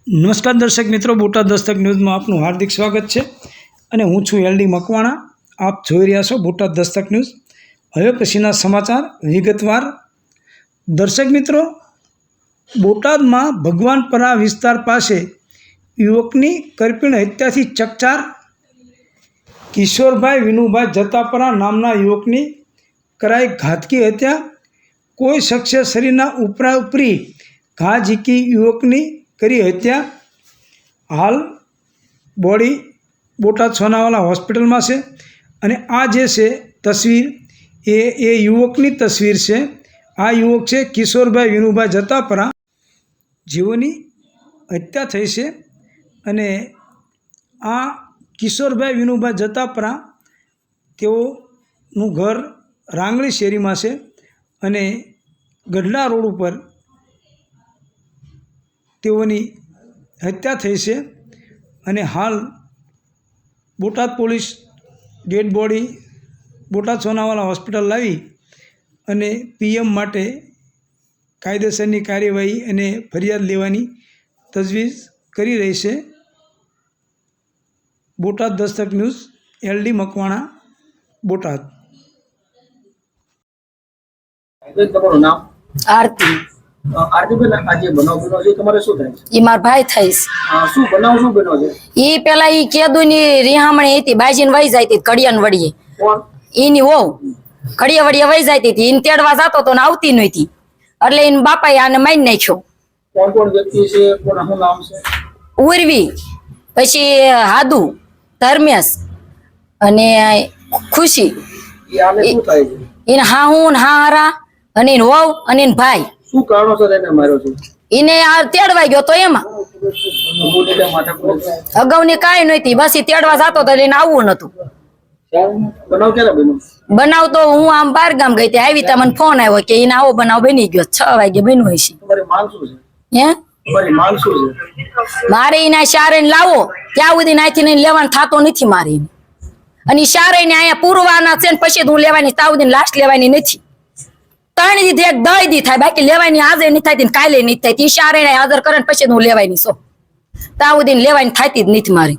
નમસ્કાર દર્શક મિત્રો, બોટાદ દસ્તક ન્યૂઝમાં આપનું હાર્દિક સ્વાગત છે અને હું છું એલડી મકવાણા. આપ જોઈ રહ્યા છો બોટાદ દસ્તક ન્યૂઝ. હવે પછીના સમાચાર વિગતવાર. દર્શક મિત્રો, બોટાદમાં ભગવાનપરા વિસ્તાર પાસે યુવકની કરપીણ હત્યાથી ચકચાર. કિશોરભાઈ વિનુભાઈ જતાપરા નામના યુવકની કરાઈ ઘાતકી હત્યા. કોઈ શખ્સે શરીરના ઉપરી ઘા ઝીકી યુવકની કરી હત્યા. હાલ બોડી બોટાદ સોનાવાલા હોસ્પિટલમાં છે અને આ જે છે તસવીર એ યુવકની તસવીર છે. આ યુવક છે કિશોરભાઈ વિનુભાઈ જતાપરા, જેઓની હત્યા થઈ છે. અને આ કિશોરભાઈ વિનુભાઈ જતાપરા તેઓનું ઘર રાંગણી શેરીમાં છે અને ગઢડા રોડ ઉપર તેઓની હત્યા થઈ છે. અને હાલ Botad police dead body Botad Sonawala hospital લાવી અને પીએમ માટે કાયદેસરની કાર્યવાહી અને ફરિયાદ લેવાની તજવીજ કરી રહી છે. Botad Dastak news, LD Makwana, Botad. તમારું નામ? આરતી. આરતીબેન, આજે બનાવ બન્યો છે, તમારે શું થાય છે? ઈ માર ભાઈ થઈશ. શું બનાવ શું બન્યો છે? ઈ પેલા ઈ કેદુની રિહામણી હતી, બાજીને વહી જાતી કડિયાન વડીએ. કોણ? ઈની વહુ કડિયા વડીએ વહી જાતી હતી. ઈને તેડવા જાતો તો ને આવતી નહોતી, એટલે ઈને બાપાએ આને મારી નાખ્યો. કોણ કોણ વ્યક્તિ છે? કોણ શું નામ છે? ઉર્વી, પછી હાદુ, ધર્મેશ અને ખુશી. એ આને શું થાય છે? એને હા હું ને હા હારા અને એને વહુ અને એને ભાઈ. શું કારણોસર એને માર્યો છે? એને આ તેડવા ગયો તો એમાં અગાઉની કાંઈ નહોતી, બસ ઈ તેડવા જાતો તો એને આવવું નતું. બનાવ ક્યારે બન્યો? બનાવ તો હું આમ બાર ગામ ગઈ હતી, આવી તા મને ફોન આવ્યો કે એને આવો બનાવ બની ગયો, 6 વાગે બન્યો હશે. તમારી માંગ શું છે? હે તમારી માંગ શું છે? મારે એના શારે લાવો ત્યાં સુધી નાથી લેવાનું થતો નથી મારે. અને શારે ને અહીંયા પૂરવાના છે ને પછી હું લેવાની, ત્યાં સુધી લાસ્ટ લેવાની નથી. 3 દી એક 10 દી થાય, બાકી લેવાની આજે નહીં થતી કાલે નહીં થાય. શારે હાજર કરે ને પછી હું લેવાની છો, ત્યાં સુધી લેવાની થતી જ નથી મારી.